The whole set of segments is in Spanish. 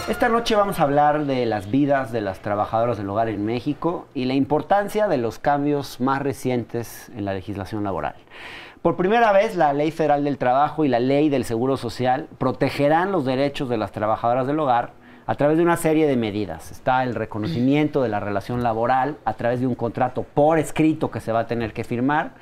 Esta noche vamos a hablar de las vidas de las trabajadoras del hogar en México y la importancia de los cambios más recientes en la legislación laboral. Por primera vez, la Ley Federal del Trabajo y la Ley del Seguro Social protegerán los derechos de las trabajadoras del hogar a través de una serie de medidas. Está el reconocimiento de la relación laboral a través de un contrato por escrito que se va a tener que firmar,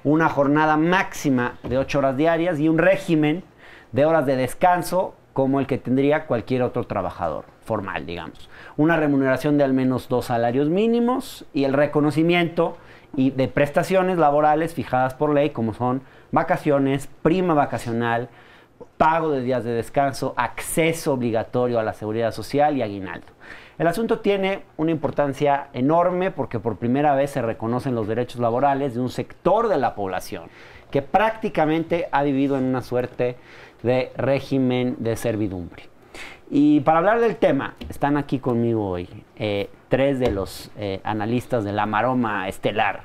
una jornada máxima de 8 horas diarias y un régimen de horas de descanso como el que tendría cualquier otro trabajador formal, digamos. Una remuneración de al menos 2 salarios mínimos y el reconocimiento de prestaciones laborales fijadas por ley, como son vacaciones, prima vacacional, pago de días de descanso, acceso obligatorio a la seguridad social y aguinaldo. El asunto tiene una importancia enorme porque por primera vez se reconocen los derechos laborales de un sector de la población que prácticamente ha vivido en una suerte de régimen de servidumbre. Y para hablar del tema, están aquí conmigo hoy 3 de los analistas de la maroma estelar.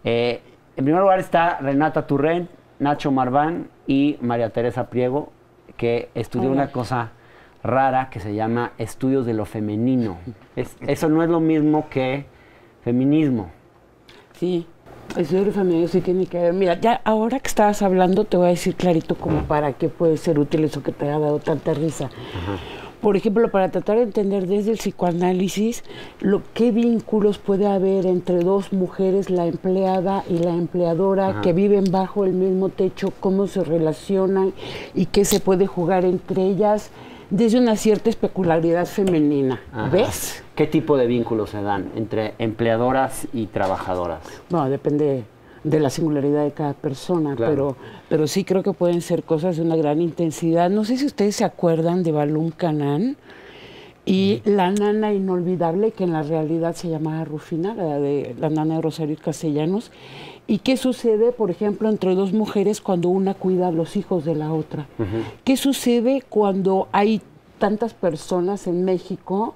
En primer lugar está Renata Turrent, Nacho Marván y María Teresa Priego, que estudió una cosa rara que se llama estudios de lo femenino. Eso no es lo mismo que feminismo. Sí. Estudio femenino sí tiene que ver. Mira, ya ahora que estabas hablando te voy a decir clarito como para qué puede ser útil eso que te ha dado tanta risa. Ajá. Por ejemplo, para tratar de entender desde el psicoanálisis qué vínculos puede haber entre dos mujeres, la empleada y la empleadora, ajá, que viven bajo el mismo techo, cómo se relacionan y qué se puede jugar entre ellas desde una cierta especularidad femenina. Ajá. ¿Ves? ¿Qué tipo de vínculos se dan entre empleadoras y trabajadoras? No, depende de la singularidad de cada persona, claro, pero sí creo que pueden ser cosas de una gran intensidad. No sé si ustedes se acuerdan de Balum Canán y la nana inolvidable, que en la realidad se llamaba Rufina, la nana de Rosario Castellanos. ¿Y qué sucede, por ejemplo, entre dos mujeres cuando una cuida a los hijos de la otra? Uh-huh. ¿Qué sucede cuando hay tantas personas en México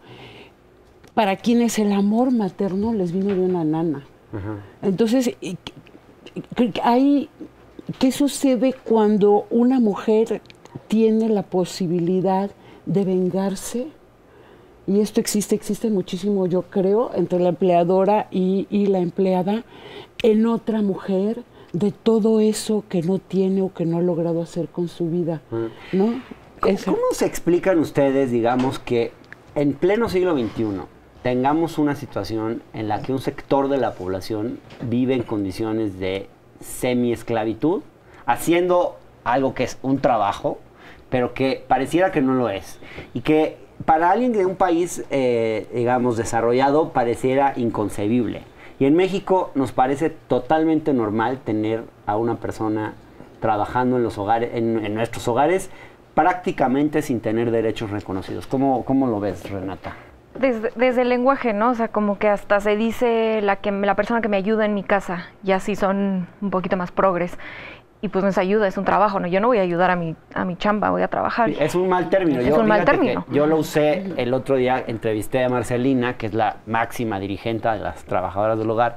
para quienes el amor materno les vino de una nana? Uh-huh. Entonces, ¿qué sucede cuando una mujer tiene la posibilidad de vengarse? Y esto existe muchísimo, yo creo, entre la empleadora y la empleada, en otra mujer, de todo eso que no tiene o que no ha logrado hacer con su vida, ¿no? ¿Cómo se explican ustedes, digamos, que en pleno siglo XXI tengamos una situación en la que un sector de la población vive en condiciones de semi-esclavitud, haciendo algo que es un trabajo, pero que pareciera que no lo es? Y que para alguien de un país, digamos, desarrollado, pareciera inconcebible. Y en México nos parece totalmente normal tener a una persona trabajando en los hogares, en nuestros hogares, prácticamente sin tener derechos reconocidos. ¿Cómo lo ves, Renata? Desde el lenguaje, ¿no? O sea, como que hasta se dice la persona que me ayuda en mi casa, y así son un poquito más progres. Y pues no es ayuda, es un trabajo, ¿no? Yo no voy a ayudar a mi chamba, voy a trabajar. Sí, es un mal término. Es un mal término. Yo lo usé el otro día, entrevisté a Marcelina, que es la máxima dirigente de las trabajadoras del hogar,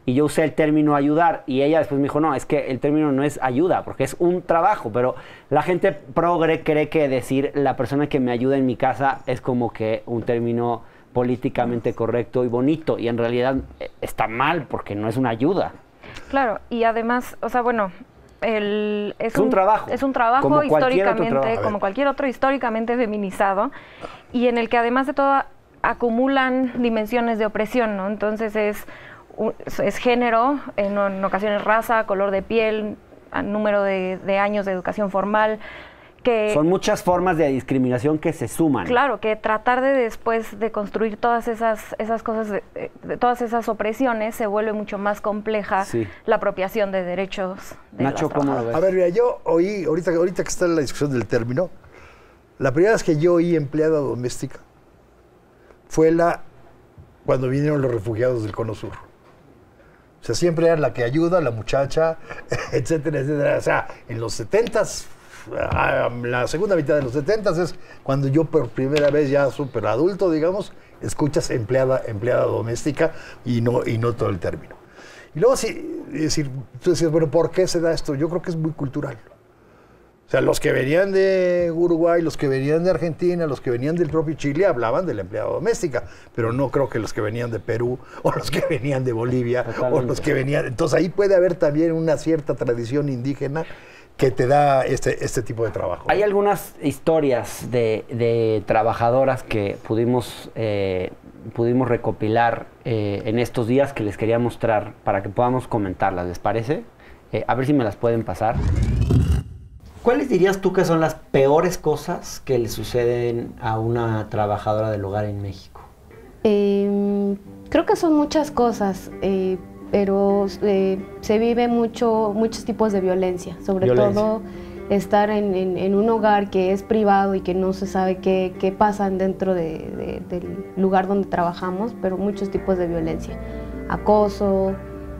y yo usé el término ayudar, y ella después me dijo, no, es que el término no es ayuda, porque es un trabajo, pero la gente progre cree que decir la persona que me ayuda en mi casa es como que un término políticamente correcto y bonito, y en realidad está mal, porque no es una ayuda. Claro, y además, o sea, bueno, es un trabajo. Es un trabajo como históricamente, como cualquier otro, históricamente feminizado, y en el que además de todo acumulan dimensiones de opresión, ¿no? Entonces es género, en ocasiones raza, color de piel, número de años de educación formal. Son muchas formas de discriminación que se suman. Claro, que tratar de después de construir todas esas cosas, de todas esas opresiones, se vuelve mucho más compleja, sí, la apropiación de derechos de Nacho, ¿cómo lo ves? A ver, mira, yo oí, ahorita que está en la discusión del término, la primera vez que yo oí empleada doméstica fue cuando vinieron los refugiados del Cono Sur. O sea, siempre era la que ayuda, la muchacha, etcétera, etcétera. O sea, en los 70s, la segunda mitad de los 70s es cuando yo por primera vez, ya súper adulto, digamos, escuchas empleada doméstica y no todo el término. Y luego, sí, decir, tú decías, bueno, ¿por qué se da esto? Yo creo que es muy cultural. O sea, los que venían de Uruguay, los que venían de Argentina, los que venían del propio Chile hablaban de la empleada doméstica, pero no creo que los que venían de Perú o los que venían de Bolivia o los que venían... Entonces ahí puede haber también una cierta tradición indígena que te da este tipo de trabajo. Hay algunas historias de trabajadoras que pudimos recopilar en estos días que les quería mostrar para que podamos comentarlas, ¿les parece? A ver si me las pueden pasar. ¿Cuáles dirías tú que son las peores cosas que le suceden a una trabajadora del hogar en México? Creo que son muchas cosas, pero se vive muchos tipos de violencia, sobre todo estar en un hogar que es privado y que no se sabe qué pasa dentro del lugar donde trabajamos, pero muchos tipos de violencia, acoso,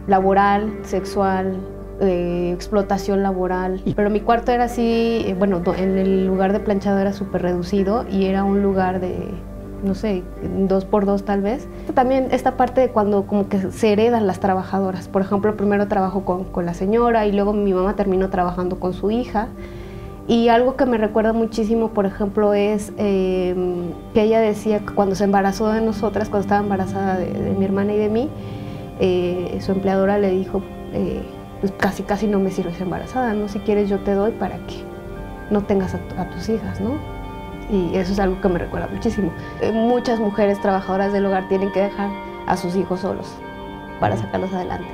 laboral, sexual, explotación laboral. Pero mi cuarto era así, bueno, en el lugar de planchado era súper reducido y era un lugar de, no sé, 2x2 tal vez. También esta parte de cuando como que se heredan las trabajadoras. Por ejemplo, primero trabajo con la señora y luego mi mamá terminó trabajando con su hija. Y algo que me recuerda muchísimo, por ejemplo, es que ella decía que cuando se embarazó de nosotras, cuando estaba embarazada de mi hermana y de mí, su empleadora le dijo, pues casi no me sirves embarazada, ¿no? Si quieres yo te doy para que no tengas a tus hijas, ¿no? Y eso es algo que me recuerda muchísimo. Muchas mujeres trabajadoras del hogar tienen que dejar a sus hijos solos para sacarlos adelante.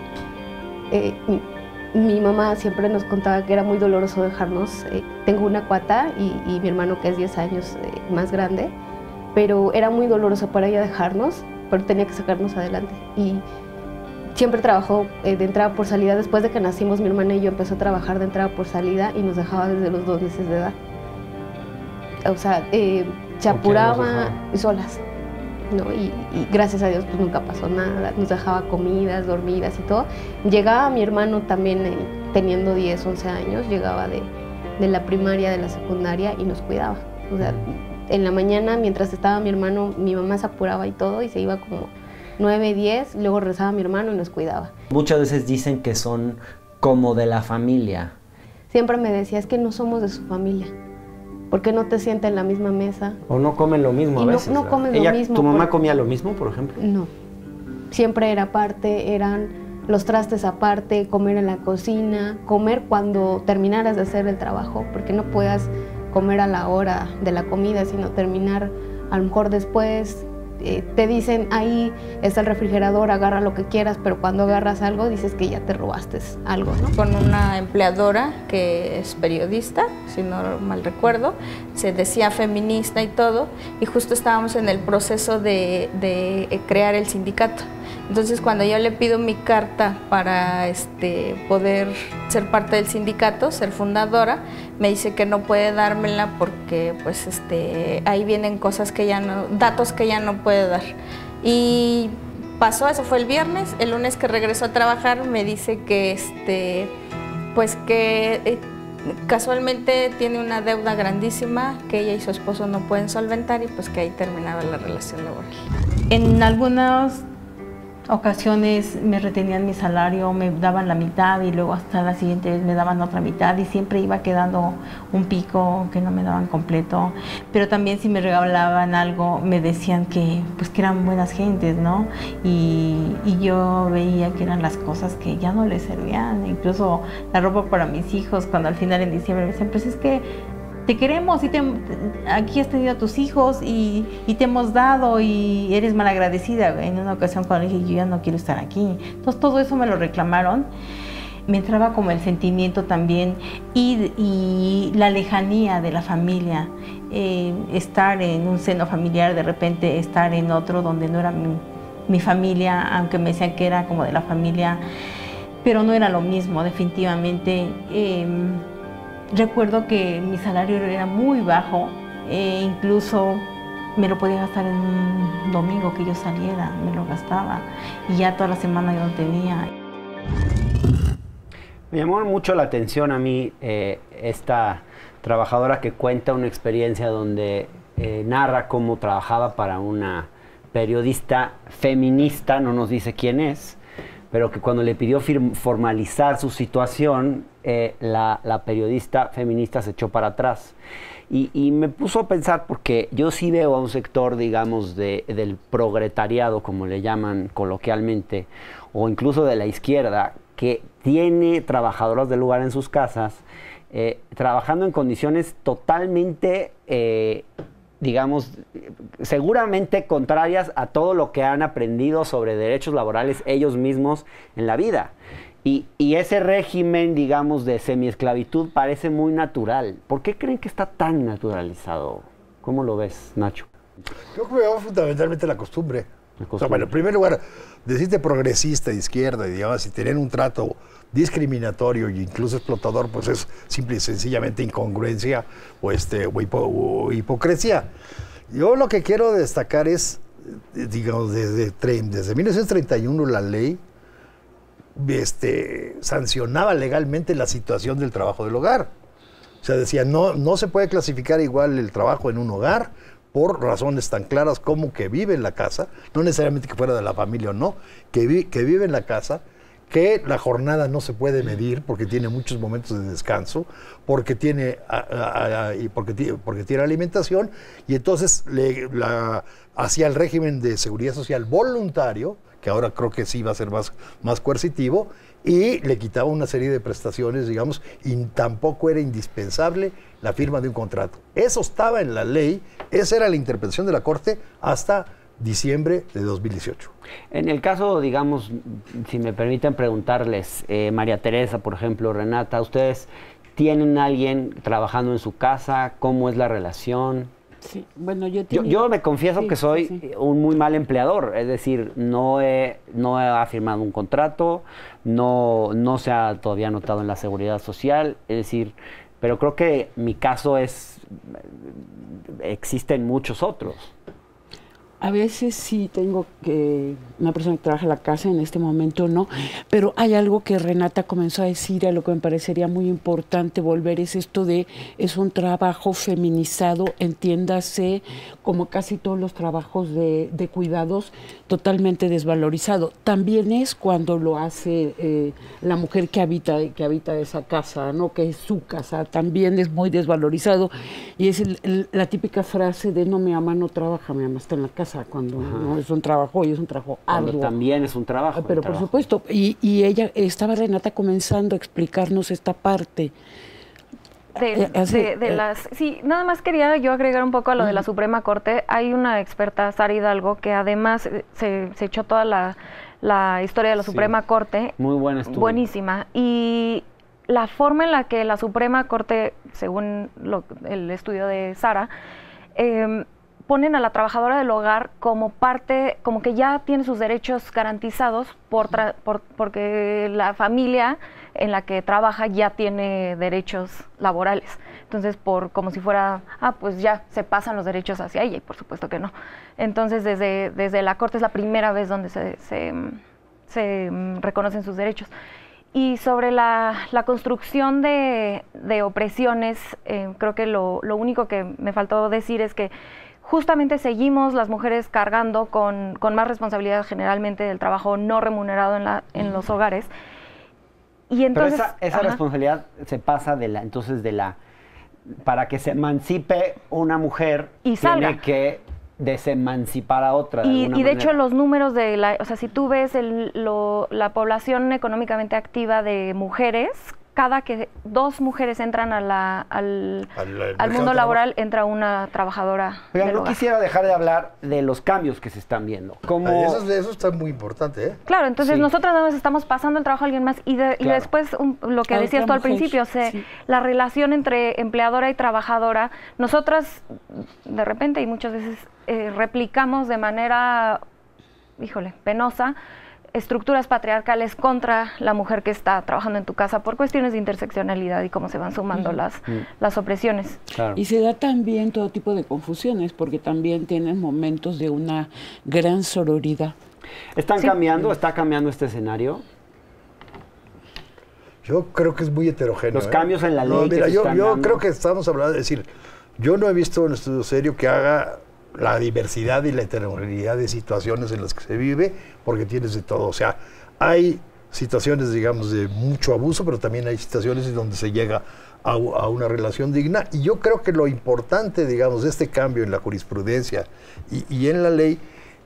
Mi mamá siempre nos contaba que era muy doloroso dejarnos. Tengo una cuata y mi hermano que es 10 años más grande, pero era muy doloroso para ella dejarnos, pero tenía que sacarnos adelante. Y siempre trabajó de entrada por salida. Después de que nacimos, mi hermana y yo empezó a trabajar de entrada por salida y nos dejaba desde los 2 meses de edad. O sea, se apuraba solas, ¿no? Y gracias a Dios pues nunca pasó nada, nos dejaba comidas, dormidas y todo. Llegaba mi hermano también teniendo 10, 11 años, llegaba de la primaria, de la secundaria y nos cuidaba. O sea, en la mañana mientras estaba mi hermano, mi mamá se apuraba y todo y se iba como 9, 10, luego regresaba mi hermano y nos cuidaba. Muchas veces dicen que son como de la familia. Siempre me decía, es que no somos de su familia. ¿Por qué no te sientas en la misma mesa? O no comen lo mismo a veces. No comen lo mismo. ¿Tu mamá comía lo mismo, por ejemplo? No. Siempre era aparte, eran los trastes aparte, comer en la cocina, comer cuando terminaras de hacer el trabajo, porque no puedas comer a la hora de la comida, sino terminar a lo mejor después. Te dicen, ahí está el refrigerador, agarra lo que quieras, pero cuando agarras algo dices que ya te robaste algo, ¿no? Con una empleadora que es periodista, si no mal recuerdo, se decía feminista y todo, y justo estábamos en el proceso de crear el sindicato. Entonces, cuando yo le pido mi carta para poder ser parte del sindicato, ser fundadora, me dice que no puede dármela porque pues, ahí vienen cosas que ya no, datos que ya no puede dar. Y pasó, eso fue el viernes. El lunes que regresó a trabajar me dice que, pues que casualmente tiene una deuda grandísima que ella y su esposo no pueden solventar y pues que ahí terminaba la relación laboral. En algunas ocasiones me retenían mi salario, me daban la mitad y luego hasta la siguiente vez me daban otra mitad y siempre iba quedando un pico que no me daban completo. Pero también si me regalaban algo me decían que pues que eran buenas gentes, ¿no? Y yo veía que eran las cosas que ya no les servían, incluso la ropa para mis hijos, cuando al final en diciembre me decían, pues es que te queremos y aquí has tenido a tus hijos y te hemos dado y eres malagradecida. En una ocasión cuando dije, yo ya no quiero estar aquí. Entonces todo eso me lo reclamaron. Me entraba como el sentimiento también y la lejanía de la familia. Estar en un seno familiar, de repente estar en otro donde no era mi familia, aunque me decían que era como de la familia, pero no era lo mismo, definitivamente. Recuerdo que mi salario era muy bajo, incluso me lo podía gastar en un domingo que yo saliera, me lo gastaba y ya toda la semana yo no tenía. Me llamó mucho la atención a mí esta trabajadora que cuenta una experiencia donde narra cómo trabajaba para una periodista feminista, no nos dice quién es, pero que cuando le pidió formalizar su situación, la periodista feminista se echó para atrás. Y me puso a pensar, porque yo sí veo a un sector, digamos, del progretariado, como le llaman coloquialmente, o incluso de la izquierda, que tiene trabajadoras del hogar en sus casas, trabajando en condiciones totalmente, digamos, seguramente contrarias a todo lo que han aprendido sobre derechos laborales ellos mismos en la vida. Y ese régimen, digamos, de semiesclavitud parece muy natural. ¿Por qué creen que está tan naturalizado? ¿Cómo lo ves, Nacho? Yo creo que fundamentalmente la costumbre. O sea, bueno, en primer lugar, decirte progresista, de izquierda, y digamos, y tener un trato discriminatorio e incluso explotador, pues es simple y sencillamente incongruencia o hipocresía. Yo lo que quiero destacar es, digamos, desde 1931 la ley sancionaba legalmente la situación del trabajo del hogar. O sea, decía, no se puede clasificar igual el trabajo en un hogar por razones tan claras como que vive en la casa, no necesariamente que fuera de la familia o no, que vive en la casa, que la jornada no se puede medir porque tiene muchos momentos de descanso, porque tiene alimentación, y entonces hacía el régimen de seguridad social voluntario, que ahora creo que sí va a ser más coercitivo, y le quitaba una serie de prestaciones, digamos, y tampoco era indispensable la firma de un contrato. Eso estaba en la ley, esa era la interpretación de la Corte hasta diciembre de 2018. En el caso, digamos, si me permiten preguntarles, María Teresa, por ejemplo, Renata, ¿ustedes tienen a alguien trabajando en su casa? ¿Cómo es la relación? Sí, bueno, yo me confieso que soy un muy mal empleador, es decir, no he firmado un contrato, no se ha todavía anotado en la seguridad social, es decir, pero creo que mi caso existen muchos otros. A veces sí tengo una persona que trabaja en la casa, en este momento no, pero hay algo que Renata comenzó a decir, a lo que me parecería muy importante volver, es esto es un trabajo feminizado, entiéndase, como casi todos los trabajos de cuidados, totalmente desvalorizado. También es cuando lo hace la mujer que habita esa casa, ¿no? Que es su casa, también es muy desvalorizado, y es la típica frase de no, mi mamá no trabaja, mi mamá está en la casa, cuando no es un trabajo, y es un trabajo arduo. Cuando también es un trabajo. Pero por supuesto, y ella, estaba Renata comenzando a explicarnos esta parte. Sí, nada más quería yo agregar un poco a lo de la Suprema Corte. Hay una experta, Sara Hidalgo, que además se echó toda la historia de la Suprema Corte. Muy buen estudio. Buenísima. Y la forma en la que la Suprema Corte, según el estudio de Sara, ponen a la trabajadora del hogar como parte, como que ya tiene sus derechos garantizados porque la familia en la que trabaja ya tiene derechos laborales. Entonces, como si fuera, pues ya se pasan los derechos hacia ella, y por supuesto que no. Entonces, desde la Corte es la primera vez donde se reconocen sus derechos. Y sobre la construcción de opresiones, creo que lo único que me faltó decir es que justamente seguimos las mujeres cargando con más responsabilidad generalmente del trabajo no remunerado en los hogares. Y entonces, pero esa responsabilidad se pasa para que se emancipe una mujer, y salga, tiene que desemancipar a otra. Y de hecho los números o sea, si tú ves la población económicamente activa de mujeres, cada que 2 mujeres entran al mundo laboral, entra una trabajadora. Oiga, no quisiera dejar de hablar de los cambios que se están viendo. Eso está muy importante, ¿eh? Claro, entonces nosotros nada más estamos pasando el trabajo a alguien más, y después lo que decías tú al principio, la relación entre empleadora y trabajadora, nosotras de repente y muchas veces replicamos de manera, penosa, estructuras patriarcales contra la mujer que está trabajando en tu casa por cuestiones de interseccionalidad y cómo se van sumando las opresiones. Claro. Y se da también todo tipo de confusiones, porque también tienen momentos de una gran sororidad. ¿Está cambiando este escenario? Yo creo que es muy heterogéneo. Los cambios en la ley. Mira, yo creo que estamos hablando de decir, yo no he visto un estudio serio que haga la diversidad y la heterogeneidad de situaciones en las que se vive, porque tienes de todo. O sea, hay situaciones, digamos, de mucho abuso, pero también hay situaciones en donde se llega a una relación digna. Y yo creo que lo importante, digamos, de este cambio en la jurisprudencia y en la ley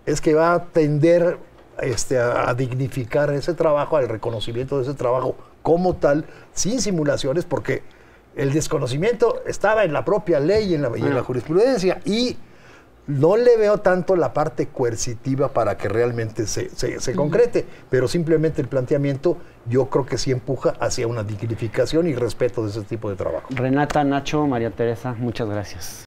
es que va a tender a dignificar ese trabajo, al reconocimiento de ese trabajo como tal, sin simulaciones, porque el desconocimiento estaba en la propia ley y en la jurisprudencia, y no le veo tanto la parte coercitiva para que realmente se concrete, pero simplemente el planteamiento yo creo que sí empuja hacia una dignificación y respeto de ese tipo de trabajo. Renata, Nacho, María Teresa, muchas gracias.